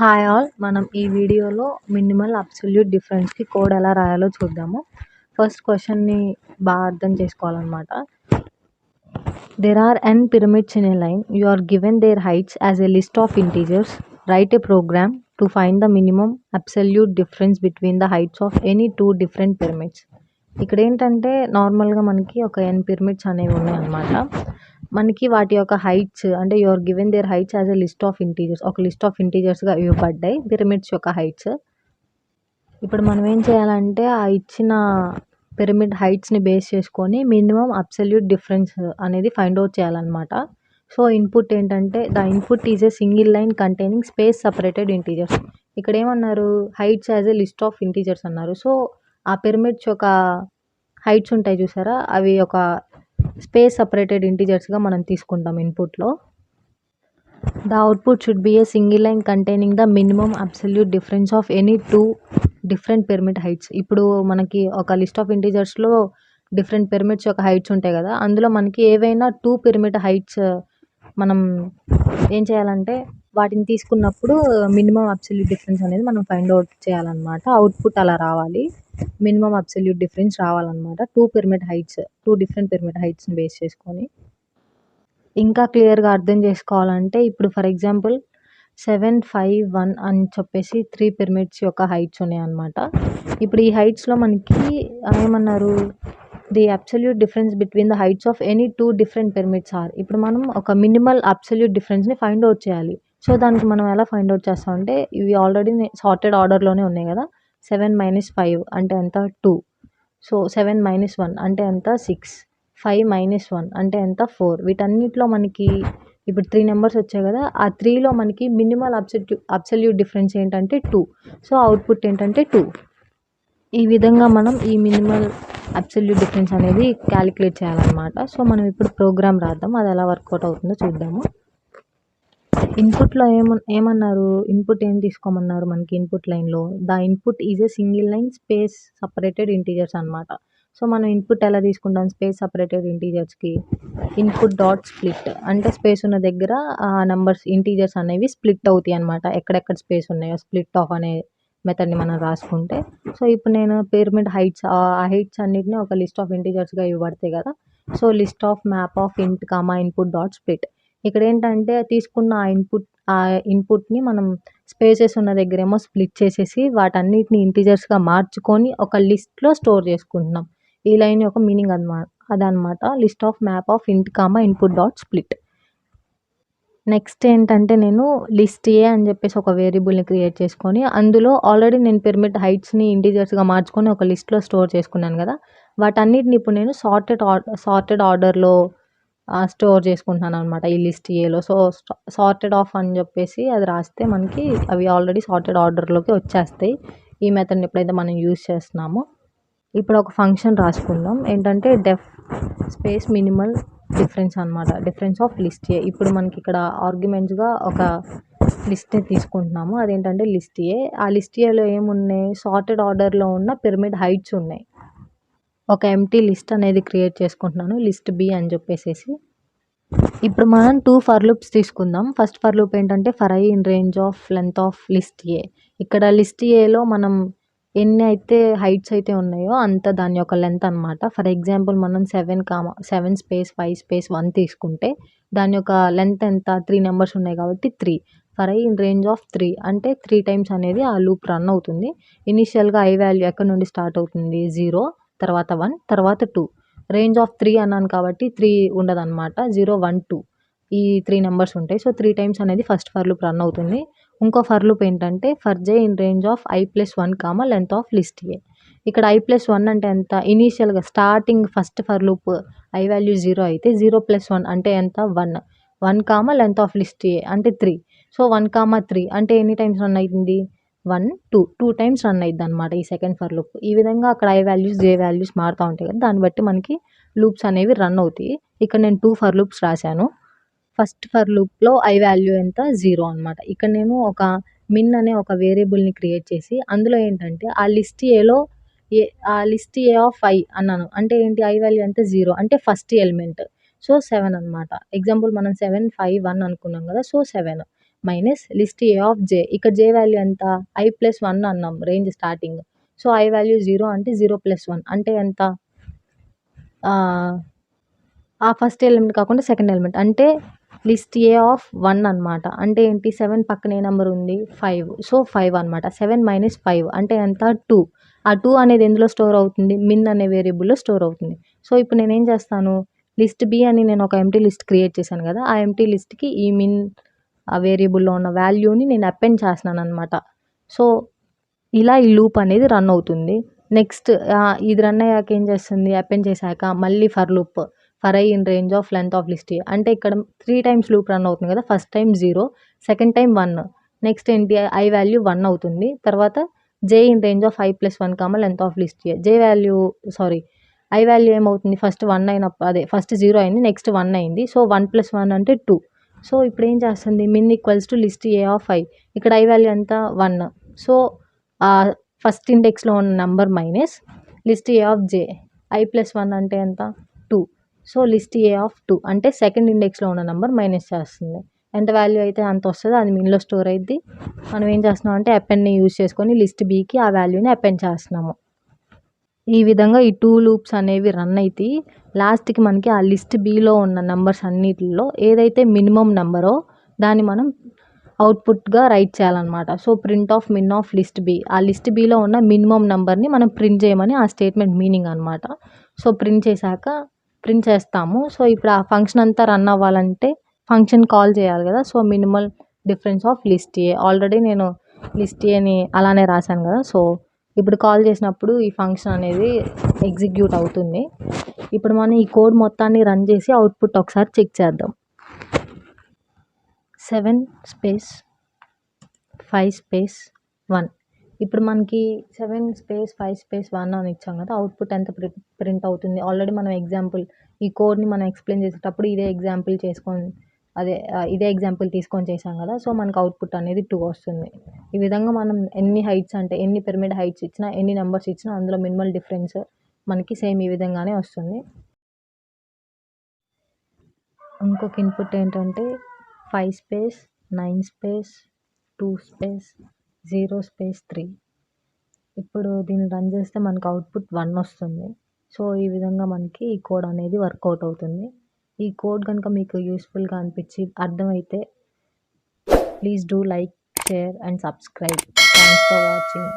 Hi all. మనం ఈ వీడియోలో మినిమల్ అబ్సల్యూట్ డిఫరెన్స్కి కోడ్ ఎలా రాయాలో చూద్దాము. ఫస్ట్ క్వశ్చన్ని బాగా అర్థం చేసుకోవాలన్నమాట. There are n pyramids in a line. You are given their heights as a list of integers. Write a program to find the minimum absolute difference between the heights of any two different pyramids. ఇక్కడ ఏంటంటే నార్మల్గా మనకి ఒక n pyramids అనేవి ఉన్నాయన్నమాట. మనకి వాటి యొక్క హైట్స్ అంటే you are given their heights as a list of integers, ఒక లిస్ట్ ఆఫ్ ఇంటీజర్స్గా ఇవ్వబడ్డాయి పిరమిడ్స్ యొక్క హైట్స్. ఇప్పుడు మనం ఏం చేయాలంటే ఆ ఇచ్చిన పిరమిడ్ హైట్స్ని బేస్ చేసుకొని మినిమం అబ్సల్యూట్ డిఫరెన్స్ అనేది ఫైండ్ అవుట్ చేయాలన్నమాట. సో ఇన్పుట్ ఏంటంటే the input is a single line containing space separated integers. ఇక్కడ ఏమన్నారు, heights as a list of integers అన్నారు. సో ఆ పిరమిడ్స్ యొక్క హైట్స్ ఉంటాయి చూసారా, అవి ఒక స్పేస్ సపరేటెడ్ ఇంటీజర్స్గా మనం తీసుకుంటాం ఇన్పుట్లో. The output should be A single line containing the minimum absolute difference of any two different pyramid heights. ఇప్పుడు మనకి ఒక లిస్ట్ ఆఫ్ ఇంటీజర్స్లో డిఫరెంట్ పిరమిడ్స్ యొక్క హైట్స్ ఉంటాయి కదా, అందులో మనకి ఏవైనా టూ పిరమిడ్ హైట్స్ మనం ఏం చేయాలంటే వాటిని తీసుకున్నప్పుడు మినిమం అబ్సల్యూట్ డిఫరెన్స్ అనేది మనం ఫైండ్ అవుట్ చేయాలన్నమాట. అవుట్పుట్ అలా రావాలి, మినిమం అబ్సల్యూట్ డిఫరెన్స్ రావాలన్నమాట. టూ డిఫరెంట్ పిరమిడ్ హైట్స్ని బేస్ చేసుకొని. ఇంకా క్లియర్గా అర్థం చేసుకోవాలంటే ఇప్పుడు ఫర్ ఎగ్జాంపుల్ 7, 5, 1 అని చెప్పేసి 3 పిరమిడ్స్ యొక్క హైట్స్ ఉన్నాయన్నమాట. ఇప్పుడు ఈ హైట్స్లో మనకి ఏమన్నారు, the absolute difference between the heights of any two different pyramids are. ఇప్పుడు మనం ఒక మినిమల్ అబ్సల్యూట్ డిఫరెన్స్ని ఫైండ్ అవుట్ చేయాలి. సో దానికి మనం ఎలా ఫైండ్ అవుట్ చేస్తామంటే ఇవి ఆల్రెడీ సార్టెడ్ ఆర్డర్లోనే ఉన్నాయి కదా. 7 - 5 అంటే ఎంత, 2. సో 7 - 1 అంటే ఎంత, 6. 5 - 1 అంటే ఎంత, 4. వీటన్నిటిలో మనకి ఇప్పుడు 3 నెంబర్స్ వచ్చాయి కదా, ఆ 3లో మనకి మినిమల్ అబ్సల్యూట్ డిఫరెన్స్ ఏంటంటే 2. సో అవుట్పుట్ ఏంటంటే 2. ఈ విధంగా మనం ఈ మినిమల్ అబ్సల్యూట్ డిఫరెన్స్ అనేది క్యాలిక్యులేట్ చేయాలన్నమాట. సో మనం ఇప్పుడు ప్రోగ్రామ్ రాద్దాం, అది ఎలా వర్కౌట్ అవుతుందో చూద్దాము. ఇన్పుట్లో ఏమన్నారు, ఇన్పుట్ ఏం తీసుకోమన్నారు మనకి ఇన్పుట్ లైన్లో, the input is a single line space separated integers అనమాట. సో మనం ఇన్పుట్ ఎలా తీసుకుంటాం, స్పేస్ సపరేటెడ్ ఇంటీజర్స్కి ఇన్పుట్ డాట్ స్ప్లిట్ అంటే స్పేస్ ఉన్న దగ్గర ఆ నెంబర్స్ ఇంటీజర్స్ అనేవి స్ప్లిట్ అవుతాయి అనమాట. ఎక్కడెక్కడ స్పేస్ ఉన్నాయో స్ప్లిట్ ఆఫ్ అనే మెథడ్ని మనం రాసుకుంటే. సో ఇప్పుడు నేను పిరమిడ్ హైట్స్, ఆ హైట్స్ అన్నిటిని ఒక లిస్ట్ ఆఫ్ ఇంటీజర్స్గా ఇవ్వబడతాయి కదా. So list of map of ఇంట్ కామా ఇన్పుట్ డాట్ స్ప్లిట్. ఇక్కడ ఏంటంటే తీసుకున్న ఆ ఇన్పుట్ని మనం స్పేసెస్ ఉన్న దగ్గరేమో స్ప్లిట్ చేసేసి వాటన్నిటిని ఇంటీజర్స్గా మార్చుకొని ఒక లిస్ట్లో స్టోర్ చేసుకుంటున్నాం. ఈ లైన్ యొక్క మీనింగ్ అదనమాట, లిస్ట్ ఆఫ్ మ్యాప్ ఆఫ్ ఇంట్ comma input dot split. Next ఏంటంటే నేను లిస్ట్ ఏ అని చెప్పేసి ఒక వేరియబుల్ని క్రియేట్ చేసుకొని అందులో ఆల్రెడీ నేను పిరమిడ్ హైట్స్ని ఇంటీజర్స్గా మార్చుకొని ఒక లిస్ట్లో స్టోర్ చేసుకున్నాను కదా, వాటన్నిటిని ఇప్పుడు నేను సార్టెడ్ ఆర్డర్లో స్టోర్ చేసుకుంటున్నాను అనమాట ఈ లిస్ట్ ఏలో. సో సార్టెడ్ ఆఫ్ అని చెప్పేసి అది రాస్తే మనకి అవి ఆల్రెడీ సార్టెడ్ ఆర్డర్లోకి వచ్చేస్తాయి ఈ మెథడ్ని ఎప్పుడైతే మనం యూజ్ చేస్తున్నామో. ఇప్పుడు ఒక ఫంక్షన్ రాసుకుందాం, ఏంటంటే డెఫ్ స్పేస్ మినిమల్ డిఫరెన్స్ అనమాట, డిఫరెన్స్ ఆఫ్ లిస్ట్ ఏ. ఇప్పుడు మనకి ఇక్కడ ఆర్గ్యుమెంట్స్గా ఒక లిస్ట్ని తీసుకుంటున్నాము, అదేంటంటే లిస్ట్ ఏ. ఆ లిస్ట్ ఏలో ఏమున్నాయి, సార్టెడ్ ఆర్డర్లో ఉన్న పిరమిడ్ హైట్స్ ఉన్నాయి. ఒక ఎంటీ లిస్ట్ అనేది క్రియేట్ చేసుకుంటున్నాను, లిస్ట్ బి అని చెప్పేసి. ఇప్పుడు మనం 2 ఫర్ లూప్స్ తీసుకుందాం. ఫస్ట్ ఫర్ లూప్ ఏంటంటే for I in range of length of list A. ఇక్కడ లిస్ట్ ఏలో మనం ఎన్ని అయితే హైట్స్ అయితే ఉన్నాయో అంత దాని యొక్క లెంత్ అనమాట. ఫర్ ఎగ్జాంపుల్ మనం 7 స్పేస్ 5 స్పేస్ 1 తీసుకుంటే దాని యొక్క లెంత్ ఎంత, 3 నెంబర్స్ ఉన్నాయి కాబట్టి 3. For I in range of 3 అంటే 3 టైమ్స్ అనేది ఆ లూప్ రన్ అవుతుంది. ఇనీషియల్గా ఐ వాల్యూ ఎక్కడ నుండి స్టార్ట్ అవుతుంది, 0, తర్వాత 1, తర్వాత 2. రేంజ్ ఆఫ్ 3 అన్నాను కాబట్టి 3 ఉండదన్నమాట, 0, 1, 2 ఈ 3 నెంబర్స్ ఉంటాయి. సో 3 టైమ్స్ అనేది ఫస్ట్ ఫర్ లూప్ రన్ అవుతుంది. ఇంకో ఫర్ లూప్ ఏంటంటే for J in range of i+1 comma length of list A. ఇక్కడ i+1 అంటే ఎంత, ఇనీషియల్గా starting first for loop I value 0 అయితే 0+1 అంటే ఎంత, 1 comma length of list A అంటే 3. సో 1, 3 అంటే ఎన్ని టైమ్స్ రన్ అవుతుంది, 1, 2 టైమ్స్ రన్ అవుతుంది అనమాట ఈ సెకండ్ ఫర్ లూప్. ఈ విధంగా అక్కడ ఐ వాల్యూస్ జే వాల్యూస్ మారుతూ ఉంటాయి కదా, దాన్ని బట్టి మనకి లూప్స్ అనేవి రన్ అవుతాయి. ఇక్కడ నేను 2 ఫర్ లూప్స్ రాశాను. ఫస్ట్ ఫర్ లూప్లో ఐ వాల్యూ ఎంత, 0 అనమాట. ఇక్కడ నేను ఒక మిన్ అనే ఒక వేరియబుల్ని క్రియేట్ చేసి అందులో ఏంటంటే ఆ లిస్ట్ ఏ ఆఫ్ ఐ అన్నాను. అంటే ఏంటి, ఐ వాల్యూ ఎంత, 0 అంటే ఫస్ట్ ఎలిమెంట్. సో 7 అనమాట. ఎగ్జాంపుల్ మనం 7, 5, 1 అనుకున్నాం కదా, so 7. Minus list A of J. ఇక్కడ జే వాల్యూ ఎంత? i+1 అన్నాం range starting. So I value 0 అంటే 0+1 అంటే ఎంత? ఆ ఫస్ట్ ఎలిమెంట్ కాకుండా సెకండ్ ఎలిమెంట్ అంటే లిస్ట్ ఏ ఆఫ్ 1 అనమాట. అంటే ఏంటి? 7 పక్కన ఏ నెంబర్ ఉంది? 5. సో 5 అనమాట. 7 మైనస్ 5 అంటే ఎంత? 2. ఆ 2 అనేది ఎందులో స్టోర్ అవుతుంది? మిన్ అనే వేరియబుల్లో స్టోర్ అవుతుంది. సో ఇప్పుడు నేనేం చేస్తాను? లిస్ట్ బి అని నేను ఒక ఎంప్టీ లిస్ట్ క్రియేట్ చేశాను కదా! ఆ ఎంప్టీ లిస్ట్‌కి ఈ మిన్ ఆ వేరియబుల్‌లో ఉన్న వాల్యూని నేను అపెండ్ చేస్తున్నాను అనమాట. సో ఇలా ఈ లూప్ అనేది రన్ అవుతుంది. నెక్స్ట్ ఇది రన్ అయ్యాక ఏం చేస్తుంది? అపెండ్ చేశాక మళ్ళీ for loop. For I in range of length of list A. అంటే ఇక్కడ 3 టైమ్స్ లూప్ రన్ అవుతుంది కదా! First time 0, second time 1. Next ఏంటి? ఐ వాల్యూ 1 అవుతుంది. తర్వాత J in range of i+1 length of list A. I value ఏమవుతుంది? First 1 అయినప్పుడు first 0 అయింది. నెక్స్ట్ 1 అయింది. సో 1+1 అంటే 2. సో ఇప్పుడు ఏం చేస్తుంది? Min equals to list A of I. ఇక్కడ ఐ వాల్యూ ఎంత? 1. సో ఫస్ట్ ఇండెక్స్లో ఉన్న number minus list A of J. i+1 అంటే ఎంత? 2. సో లిస్ట్ ఏ ఆఫ్ 2 అంటే సెకండ్ ఇండెక్స్లో ఉన్న నెంబర్ మైనస్ చేస్తుంది. ఎంత వాల్యూ అయితే అంత వస్తుందో అది మిన్లో స్టోర్ అయింది. మనం ఏం చేస్తున్నాం అంటే అపెండ్ని యూజ్ చేసుకొని లిస్ట్ బీకి ఆ వాల్యూని అపెండ్ చేస్తున్నాము. ఈ విధంగా ఈ 2 లూప్స్ అనేవి రన్ అయితే లాస్ట్కి మనకి ఆ లిస్ట్ బిలో ఉన్న నెంబర్స్ అన్నిటిలో ఏదైతే మినిమం నెంబరో దాన్ని మనం అవుట్పుట్గా రైట్ చేయాలన్నమాట. So print of min of list B. ఆ లిస్ట్ బిలో ఉన్న మినిమం నెంబర్ని మనం ప్రింట్ చేయమని ఆ స్టేట్మెంట్ మీనింగ్ అనమాట. సో ప్రింట్ చేస్తాము. సో ఇప్పుడు ఆ ఫంక్షన్ అంతా రన్ అవ్వాలంటే ఫంక్షన్ కాల్ చేయాలి కదా! So minimal difference of list A. Already నేను లిస్ట్ ఏని అలానే రాశాను కదా! సో ఇప్పుడు కాల్ చేసినప్పుడు ఈ ఫంక్షన్ అనేది ఎగ్జిక్యూట్ అవుతుంది. ఇప్పుడు మనం ఈ కోడ్ మొత్తాన్ని రన్ చేసి అవుట్పుట్ ఒకసారి చెక్ చేద్దాం. 7 స్పేస్ 5 స్పేస్ 1. ఇప్పుడు మనకి 7 స్పేస్ 5 స్పేస్ 1 అని ఇచ్చాం కదా! అవుట్పుట్ ఎంత ప్రింట్ అవుతుంది? ఆల్రెడీ మనం ఎగ్జాంపుల్ ఈ కోడ్ని మనం ఎక్స్ప్లెయిన్ చేసేటప్పుడు ఇదే ఎగ్జాంపుల్ తీసుకొని చేసాం కదా! సో మనకు అవుట్పుట్ అనేది 2 వస్తుంది. ఈ విధంగా మనం ఎన్ని పిరమిడ్ హైట్స్ ఇచ్చినా, ఎన్ని నెంబర్స్ ఇచ్చినా అందులో మినిమల్ డిఫరెన్స్ మనకి సేమ్ ఈ విధంగానే వస్తుంది. ఇంకొక ఇన్పుట్ ఏంటంటే 5 స్పేస్ 9 స్పేస్ 2 స్పేస్ 0 స్పేస్ 3. ఇప్పుడు దీన్ని రన్ చేస్తే మనకు అవుట్పుట్ 1 వస్తుంది. సో ఈ విధంగా మనకి ఈ కోడ్ అనేది వర్కౌట్ అవుతుంది. ఈ కోడ్ కనుక మీకు యూస్ఫుల్గా అనిపించి అర్థమైతే please do like, share and subscribe. Thanks for watching.